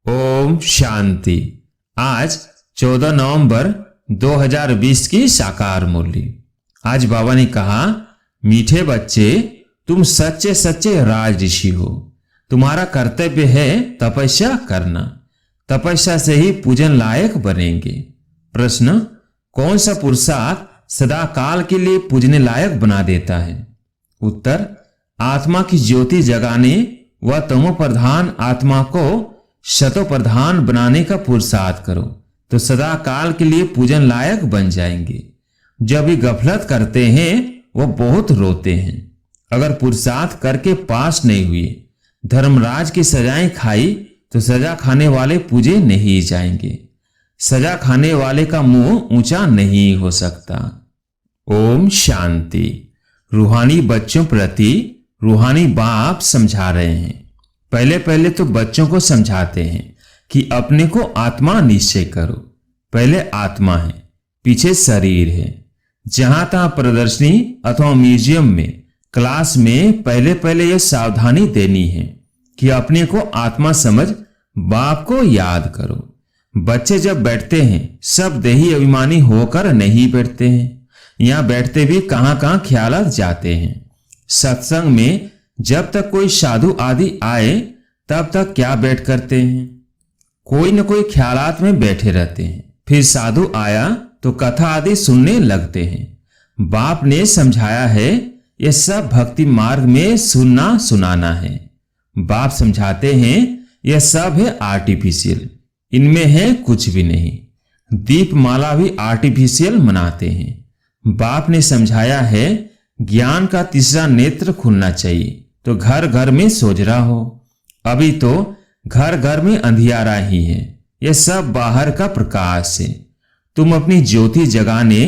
ओम शांति। आज 14 नवंबर 2020 की साकार मुरली। आज बाबा ने कहा, मीठे बच्चे, तुम सच्चे सच्चे राज ऋषि हो। तुम्हारा कर्तव्य है तपस्या करना। तपस्या से ही पूजन लायक बनेंगे। प्रश्न, कौन सा पुरुषार्थ सदा काल के लिए पूजने लायक बना देता है? उत्तर, आत्मा की ज्योति जगाने व तमो प्रधान आत्मा को शतो प्रधान बनाने का पुरुषार्थ करो तो सदा काल के लिए पूजन लायक बन जाएंगे। जब भी गफलत करते हैं वो बहुत रोते हैं। अगर पुरुषार्थ करके पास नहीं हुए, धर्मराज की सजाएं खाई तो सजा खाने वाले पूजे नहीं जाएंगे। सजा खाने वाले का मुंह ऊंचा नहीं हो सकता। ओम शांति। रूहानी बच्चों प्रति रूहानी बाप समझा रहे हैं। पहले तो बच्चों को समझाते हैं कि अपने को आत्मा निश्चय करो। पहले आत्मा है, पीछे शरीर है। जहां तहां प्रदर्शनी अथवा म्यूजियम में, क्लास में पहले यह सावधानी देनी है कि अपने को आत्मा समझ बाप को याद करो। बच्चे जब बैठते हैं सब देही अभिमानी होकर नहीं बैठते हैं। यहां बैठते भी कहां ख्यालात जाते हैं। सत्संग में जब तक कोई साधु आदि आए तब तक क्या बैठ करते हैं? कोई न कोई ख्यालात में बैठे रहते हैं। फिर साधु आया तो कथा आदि सुनने लगते हैं। बाप ने समझाया है यह सब भक्ति मार्ग में सुनना सुनाना है। बाप समझाते हैं यह सब है आर्टिफिशियल, इनमें है कुछ भी नहीं। दीपमाला भी आर्टिफिशियल मनाते हैं। बाप ने समझाया है ज्ञान का तीसरा नेत्र खुलना चाहिए तो घर घर में सोजरा हो। अभी तो घर घर में अंधियारा ही है। यह सब बाहर का प्रकाश है। तुम अपनी ज्योति जगाने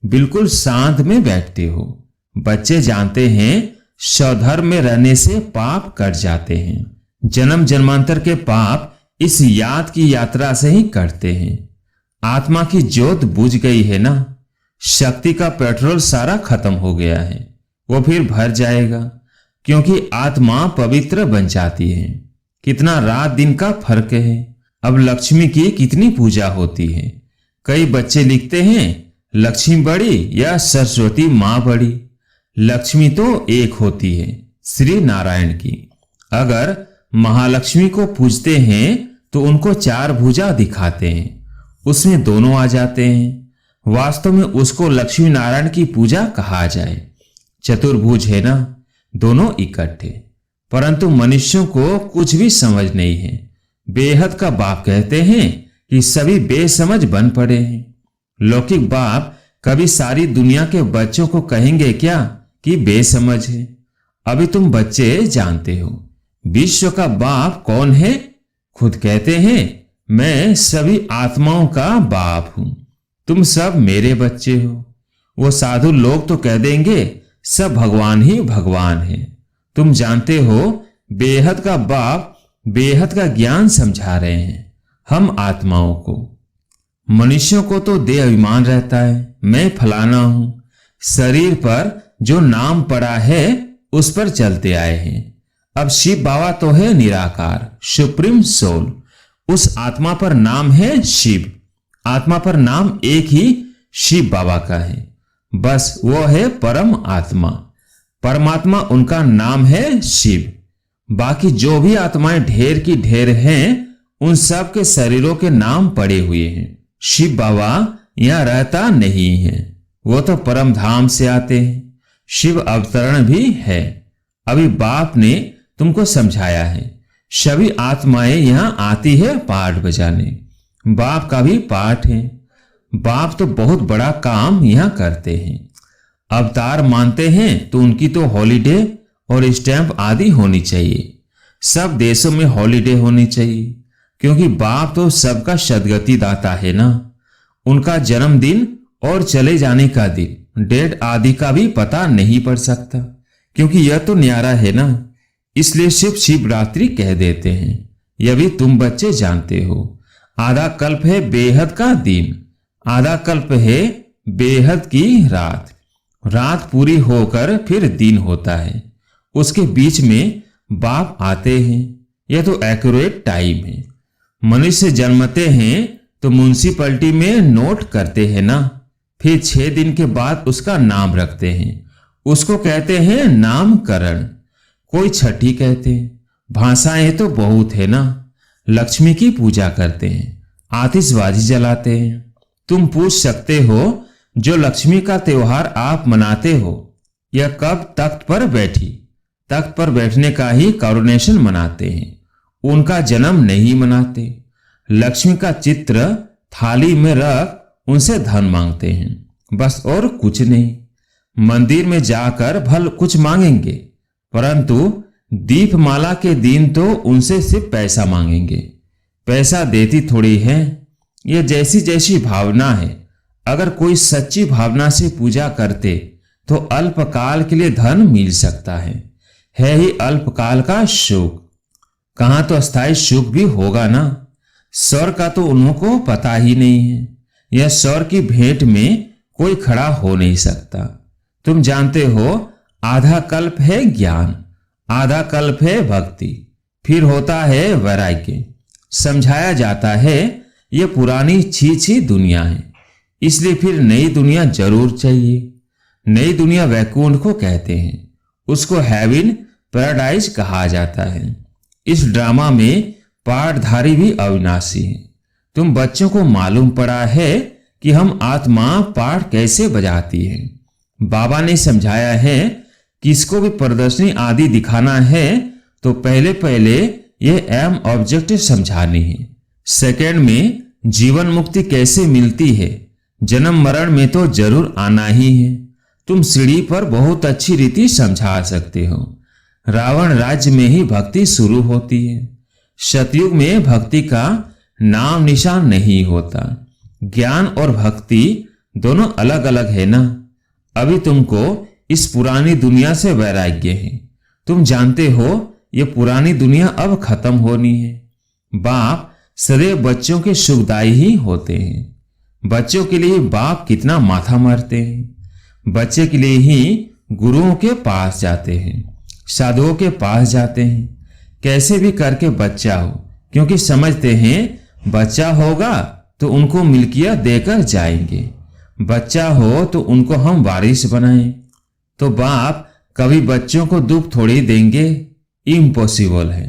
बिल्कुल शांत में बैठते हो। बच्चे जानते हैं स्वधर्म में रहने से पाप कट जाते हैं। जन्म जन्मांतर के पाप इस याद की यात्रा से ही कटते हैं। आत्मा की ज्योत बुझ गई है ना, शक्ति का पेट्रोल सारा खत्म हो गया है। वो फिर भर जाएगा क्योंकि आत्मा पवित्र बन जाती है। कितना रात दिन का फर्क है। अब लक्ष्मी की कितनी पूजा होती है। कई बच्चे लिखते हैं लक्ष्मी बड़ी या सरस्वती माँ बड़ी। लक्ष्मी तो एक होती है, श्री नारायण की। अगर महालक्ष्मी को पूजते हैं तो उनको चार भुजा दिखाते हैं, उसमें दोनों आ जाते हैं। वास्तव में उसको लक्ष्मी नारायण की पूजा कहा जाए। चतुर्भुज है ना, दोनों इकट्ठे। परंतु मनुष्यों को कुछ भी समझ नहीं है। बेहद का बाप कहते हैं कि सभी बेसमझ बन पड़े हैं। लौकिक बाप कभी सारी दुनिया के बच्चों को कहेंगे क्या कि बेसमझ है? अभी तुम बच्चे जानते हो विश्व का बाप कौन है। खुद कहते हैं मैं सभी आत्माओं का बाप हूं, तुम सब मेरे बच्चे हो। वो साधु लोग तो कह देंगे सब भगवान ही भगवान है। तुम जानते हो बेहद का बाप बेहद का ज्ञान समझा रहे हैं हम आत्माओं को। मनुष्यों को तो देह अभिमान रहता है, मैं फलाना हूं। शरीर पर जो नाम पड़ा है उस पर चलते आए हैं। अब शिव बाबा तो है निराकार, सुप्रीम सोल। उस आत्मा पर नाम है शिव। आत्मा पर नाम एक ही शिव बाबा का है, बस वो है परम आत्मा। परमात्मा उनका नाम है शिव। बाकी जो भी आत्माएं ढेर की ढेर हैं उन सब के शरीरों के नाम पड़े हुए हैं। शिव बाबा यहां रहता नहीं है, वो तो परम धाम से आते हैं। शिव अवतरण भी है। अभी बाप ने तुमको समझाया है सभी आत्माएं यहां आती है पाठ बजाने। बाप का भी पाठ है। बाप तो बहुत बड़ा काम यहां करते हैं। अवतार मानते हैं तो उनकी तो हॉलीडे और स्टैंप आदि होनी चाहिए। सब देशों में हॉलीडे होनी चाहिए क्योंकि बाप तो सबका सदगति दाता है ना। उनका जन्मदिन और चले जाने का दिन, डेट आदि का भी पता नहीं पड़ सकता क्योंकि यह तो न्यारा है ना। इसलिए सिर्फ शिवरात्रि कह देते हैं। यह भी तुम बच्चे जानते हो। आधा कल्प है बेहद का दिन, आधा कल्प है बेहद की रात। रात पूरी होकर फिर दिन होता है, उसके बीच में बाप आते हैं। यह तो एक्यूरेट टाइम है। मनुष्य जन्मते हैं तो म्युनिसिपैलिटी में नोट करते हैं ना, फिर 6 दिन के बाद उसका नाम रखते हैं, उसको कहते हैं नामकरण। कोई छठी कहते हैं। भाषाएं तो बहुत है ना। लक्ष्मी की पूजा करते हैं, आतिशबाजी जलाते हैं। तुम पूछ सकते हो जो लक्ष्मी का त्योहार आप मनाते हो यह कब तख्त पर बैठी? तख्त पर बैठने का ही कॉरोनेशन मनाते हैं, उनका जन्म नहीं मनाते। लक्ष्मी का चित्र थाली में रख उनसे धन मांगते हैं, बस और कुछ नहीं। मंदिर में जाकर भल कुछ मांगेंगे, परंतु दीपमाला के दिन तो उनसे सिर्फ पैसा मांगेंगे। पैसा देती थोड़ी है, यह जैसी जैसी भावना है। अगर कोई सच्ची भावना से पूजा करते तो अल्पकाल के लिए धन मिल सकता है ही अल्पकाल का सुख। कहां तो अस्थायी सुख भी होगा ना। स्वर्ग का तो उनको पता ही नहीं है। यह स्वर्ग की भेंट में कोई खड़ा हो नहीं सकता। तुम जानते हो आधा कल्प है ज्ञान, आधा कल्प है भक्ति, फिर होता है वैराग्य। समझाया जाता है यह पुरानी छी दुनिया है, इसलिए फिर नई दुनिया जरूर चाहिए। नई दुनिया वैकुंठ को कहते हैं, उसको हेवन पैराडाइज कहा जाता है। इस ड्रामा में पाठधारी भी अविनाशी है। तुम बच्चों को मालूम पड़ा है कि हम आत्मा पाठ कैसे बजाती है। बाबा ने समझाया है किसको भी प्रदर्शनी आदि दिखाना है तो पहले पहले ये एम ऑब्जेक्टिव समझानी है। सेकंड में जीवन मुक्ति कैसे मिलती है, जन्म मरण में तो जरूर आना ही है। तुम सीढ़ी पर बहुत अच्छी रीति समझा सकते हो। रावण राज्य में ही भक्ति शुरू होती है। सतयुग में भक्ति का नाम निशान नहीं होता। ज्ञान और भक्ति दोनों अलग अलग है ना। अभी तुमको इस पुरानी दुनिया से वैराग्य है। तुम जानते हो ये पुरानी दुनिया अब खत्म होनी है। बाप सदैव बच्चों के सुखदायी ही होते हैं। बच्चों के लिए बाप कितना माथा मारते हैं। बच्चे के लिए ही गुरुओं के पास जाते हैं, साधुओं के पास जाते हैं। कैसे भी करके बच्चा हो, क्योंकि समझते हैं बच्चा होगा तो उनको मिल्कियत देकर जाएंगे। बच्चा हो तो उनको हम वारिस बनाएं। तो बाप कभी बच्चों को दुख थोड़ी देंगे, इम्पॉसिबल है।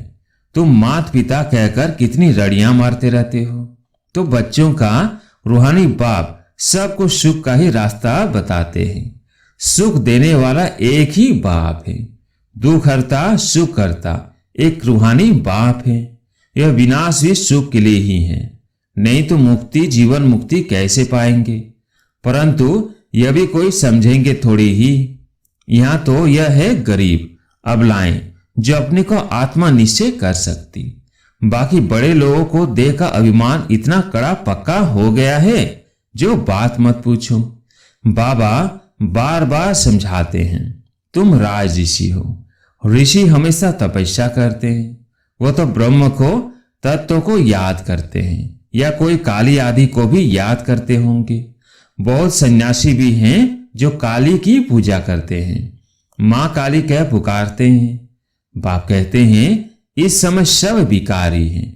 तुम माता पिता कहकर कितनी रड़ियां मारते रहते हो। तो बच्चों का रूहानी बाप सबको सुख का ही रास्ता बताते हैं। सुख देने वाला एक ही बाप है। दुख हरता सुख करता एक रूहानी बाप है। यह विनाश भी सुख के लिए ही है, नहीं तो मुक्ति जीवन मुक्ति कैसे पाएंगे। परंतु यह भी कोई समझेंगे थोड़ी ही। यहां तो यह है गरीब अबलाएं जो अपने को आत्मा निश्चय कर सकती। बाकी बड़े लोगों को देह का अभिमान इतना कड़ा पक्का हो गया है जो बात मत पूछो। बाबा बार बार समझाते हैं तुम राज ऋषि हो। ऋषि हमेशा तपस्या करते हैं। वो तो ब्रह्म को तत्व को याद करते हैं, या कोई काली आदि को भी याद करते होंगे। बहुत सन्यासी भी हैं जो काली की पूजा करते हैं, माँ काली कह पुकारते हैं। बाप कहते हैं इस समय सब विकारी हैं।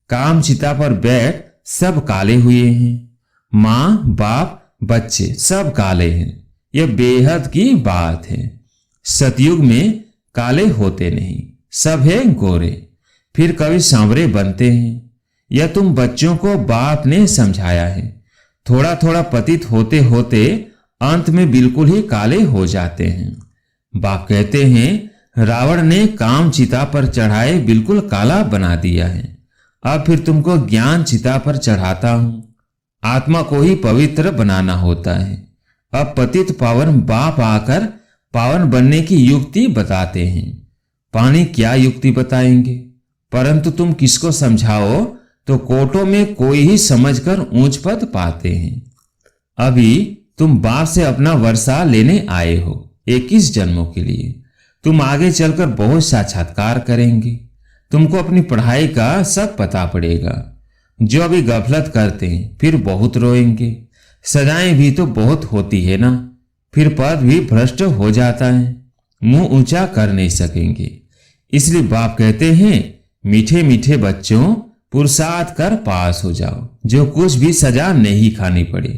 काम चिता पर बैठ सब काले हुए हैं। माँ बाप बच्चे सब काले हैं। यह बेहद की बात है। सतयुग में काले होते नहीं, सब है गोरे, फिर कभी सांवरे बनते हैं। यह तुम बच्चों को बाप ने समझाया है। थोड़ा थोड़ा पतित होते होते अंत में बिल्कुल ही काले हो जाते हैं। बाप कहते हैं रावण ने काम चिता पर चढ़ाए बिल्कुल काला बना दिया है। अब फिर तुमको ज्ञान चिता पर चढ़ाता हूं। आत्मा को ही पवित्र बनाना होता है। अब पतित पावन बाप आकर पावन बनने की युक्ति बताते हैं। पानी क्या युक्ति बताएंगे, परंतु तुम किसको समझाओ तो कोटों में कोई ही समझकर ऊंच पद पाते हैं। अभी तुम बाप से अपना वर्षा लेने आए हो 21 जन्मों के लिए। तुम आगे चलकर बहुत साक्षात्कार करेंगे। तुमको अपनी पढ़ाई का सब पता पड़ेगा। जो अभी गफलत करते हैं फिर बहुत रोएंगे। सजाएं भी तो बहुत होती है ना, फिर पद भी भ्रष्ट हो जाता है, मुंह ऊंचा कर नहीं सकेंगे। इसलिए बाप कहते हैं मीठे मीठे बच्चों पुरुषार्थ कर पास हो जाओ, जो कुछ भी सजा नहीं खानी पड़े,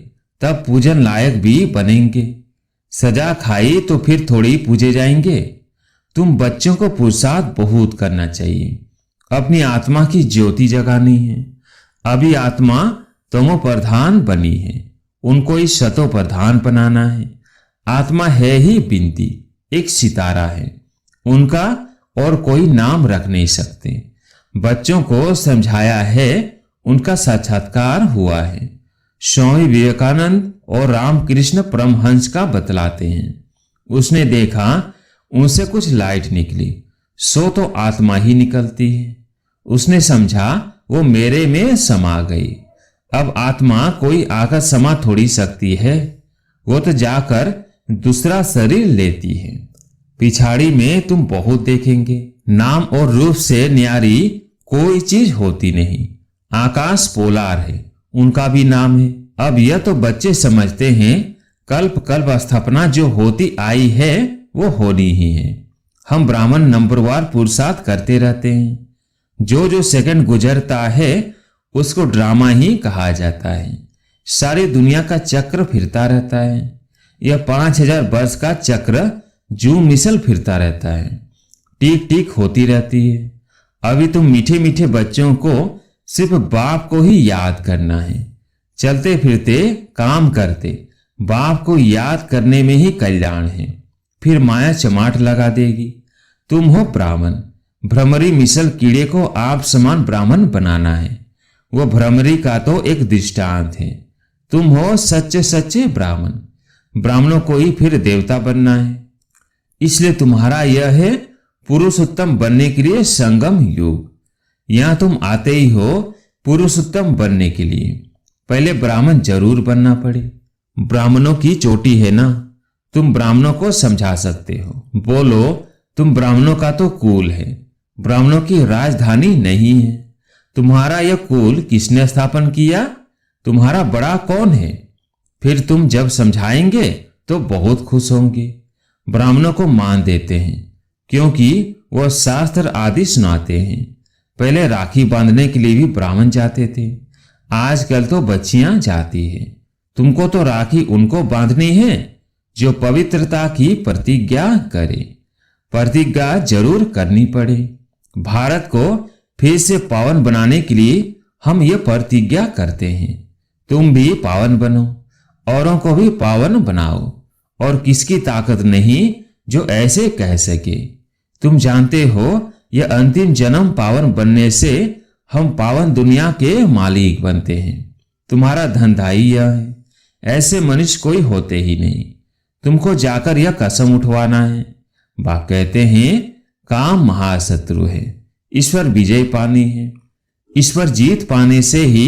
तब पूजन लायक भी बनेंगे। सजा खाई तो फिर थोड़ी पूजे जाएंगे। तुम बच्चों को पुरुषार्थ बहुत करना चाहिए, अपनी आत्मा की ज्योति जगानी है। अभी आत्मा तमो प्रधान बनी है, उनको इस शतो प्रधान बनाना है। आत्मा है ही बिंदी, एक सितारा है, उनका और कोई नाम रख नहीं सकते। बच्चों को समझाया है, उनका साक्षात्कार हुआ है। स्वामी विवेकानंद और रामकृष्ण परमहंस का बतलाते हैं। उसने देखा उनसे कुछ लाइट निकली, सो तो आत्मा ही निकलती है। उसने समझा वो मेरे में समा गई। अब आत्मा कोई आकर समा थोड़ी सकती है, वो तो जाकर दूसरा शरीर लेती है। पिछाड़ी में तुम बहुत देखेंगे, नाम और रूप से न्यारी कोई चीज होती नहीं। आकाश पोलार है, उनका भी नाम है। अब यह तो बच्चे समझते हैं, कल्प कल्प स्थापना जो होती आई है वो होनी ही है। हम ब्राह्मण नंबरवार पुरुषार्थ करते रहते हैं। जो जो सेकंड गुजरता है उसको ड्रामा ही कहा जाता है। सारी दुनिया का चक्र फिरता रहता है। यह 5000 वर्ष का चक्र जू मिसल फिरता रहता है, टिक टिक होती रहती है। अभी तुम मीठे मीठे बच्चों को सिर्फ बाप को ही याद करना है। चलते फिरते काम करते बाप को याद करने में ही कल्याण है। फिर माया चमाट लगा देगी। तुम हो ब्राह्मण, भ्रमरी मिसल कीड़े को आप समान ब्राह्मण बनाना है। वो भ्रमरी का तो एक दृष्टांत है। तुम हो सच्चे सच्चे ब्राह्मण, ब्राह्मणों को ही फिर देवता बनना है। इसलिए तुम्हारा यह है पुरुषोत्तम बनने के लिए संगम युग। यहां तुम आते ही हो पुरुषोत्तम बनने के लिए, पहले ब्राह्मण जरूर बनना पड़े। ब्राह्मणों की चोटी है ना, तुम ब्राह्मणों को समझा सकते हो। बोलो तुम ब्राह्मणों का तो कुल है, ब्राह्मणों की राजधानी नहीं है। तुम्हारा यह कुल किसने स्थापन किया? तुम्हारा बड़ा कौन है? फिर तुम जब समझाएंगे तो बहुत खुश होंगे। ब्राह्मणों को मान देते हैं क्योंकि वह शास्त्र आदि सुनाते हैं। पहले राखी बांधने के लिए भी ब्राह्मण जाते थे, आजकल तो बच्चियां जाती है। तुमको तो राखी उनको बांधनी है जो पवित्रता की प्रतिज्ञा करे। प्रतिज्ञा जरूर करनी पड़े। भारत को फिर से पावन बनाने के लिए हम ये प्रतिज्ञा करते हैं। तुम भी पावन बनो, औरों को भी पावन बनाओ। और किसकी ताकत नहीं जो ऐसे कह सके। तुम जानते हो यह अंतिम जन्म पावन बनने से हम पावन दुनिया के मालिक बनते हैं। तुम्हारा धंधा ही यह है, ऐसे मनुष्य कोई होते ही नहीं। तुमको जाकर यह कसम उठवाना है। बाप कहते हैं काम महाशत्रु है, ईश्वर विजय पानी है। ईश्वर जीत पाने से ही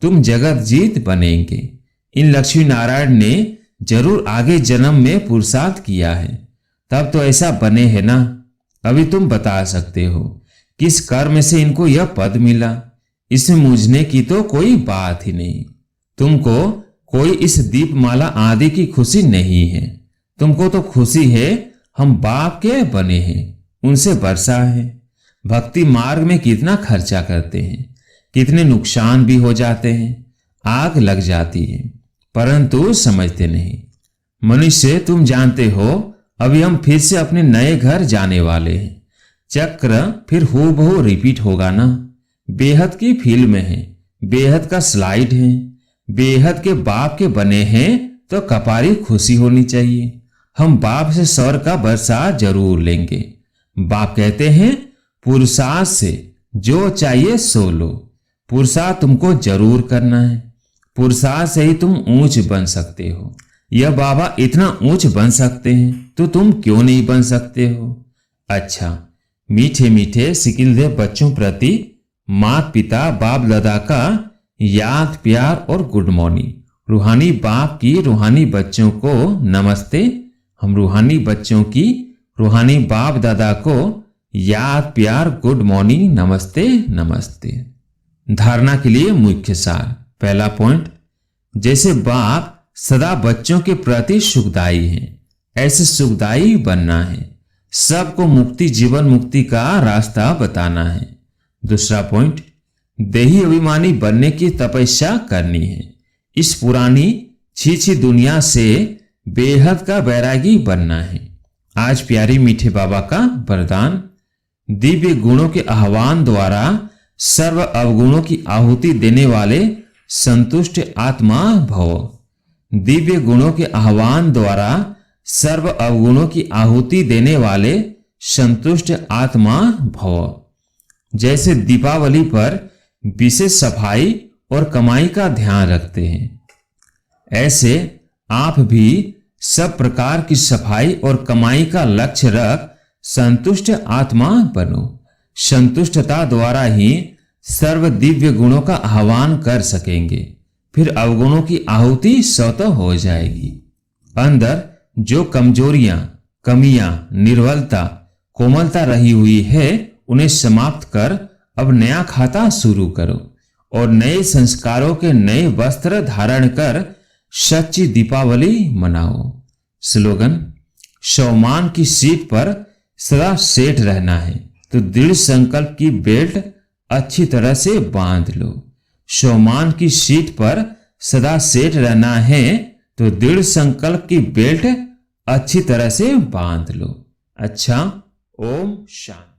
तुम जगत जीत बनेंगे। इन लक्ष्मी नारायण ने जरूर आगे जन्म में पुरुषार्थ किया है, तब तो ऐसा बने है ना। अभी तुम बता सकते हो किस कर्म से इनको यह पद मिला। इसमें मूझने की तो कोई बात ही नहीं। तुमको कोई इस दीपमाला आदि की खुशी नहीं है। तुमको तो खुशी है हम बाप के बने हैं, उनसे वर्षा है। भक्ति मार्ग में कितना खर्चा करते हैं, कितने नुकसान भी हो जाते हैं, आग लग जाती है, परंतु समझते नहीं। मनुष्य तुम जानते हो अभी हम फिर से अपने नए घर जाने वाले हैं। चक्र फिर हूबहू रिपीट होगा ना। बेहद की फिल्म है, बेहद का स्लाइड है। बेहद के बाप के बने हैं तो कपारी खुशी होनी चाहिए। हम बाप से स्वर्ग का बरसा जरूर लेंगे। बाप कहते हैं पुरुषार्थ से जो चाहिए सो लो। पुरुषार्थ तुमको जरूर करना है। पुरुषार्थ से ही तुम ऊंच बन सकते हो। यह बाबा इतना ऊंच बन सकते हैं तो तुम क्यों नहीं बन सकते हो? अच्छा, मीठे मीठे सिकिलदेव बच्चों प्रति माता पिता बाप दादा का याद प्यार और गुड मॉर्निंग। रूहानी बाप की रूहानी बच्चों को नमस्ते। हम रूहानी बच्चों की रूहानी बाप दादा को याद प्यार गुड मॉर्निंग नमस्ते नमस्ते। धारणा के लिए मुख्य सार। पहला पॉइंट, जैसे बाप सदा बच्चों के प्रति सुखदायी हैं, ऐसे सुखदायी बनना है। सबको मुक्ति जीवन मुक्ति का रास्ता बताना है। दूसरा पॉइंट, देही अभिमानी बनने की तपस्या करनी है। इस पुरानी छीछी दुनिया से बेहद का बैरागी बनना है। आज प्यारी मीठे बाबा का वरदान, दिव्य गुणों के आह्वान द्वारा सर्व अवगुणों की आहुति देने वाले संतुष्ट आत्मा भव। दिव्य गुणों के आह्वान द्वारा सर्व अवगुणों की आहुति देने वाले संतुष्ट आत्मा भव। जैसे दीपावली पर विशेष सफाई और कमाई का ध्यान रखते हैं, ऐसे आप भी सब प्रकार की सफाई और कमाई का लक्ष्य रख संतुष्ट आत्मा बनो। संतुष्टता द्वारा ही सर्व दिव्य गुणों का आह्वान कर सकेंगे, फिर अवगुणों की आहुति स्वतः हो जाएगी। अंदर जो कमजोरियां, कमियां, निर्बलता, कोमलता रही हुई है, उन्हें समाप्त कर अब नया खाता शुरू करो और नए संस्कारों के नए वस्त्र धारण कर सच्ची दीपावली मनाओ। स्लोगन, शवमान की सीट पर सदा सेट रहना है तो दृढ़ संकल्प की बेल्ट अच्छी तरह से बांध लो। शवमान की सीट पर सदा सेट रहना है तो दृढ़ संकल्प की बेल्ट अच्छी तरह से बांध लो। अच्छा, ओम शांति।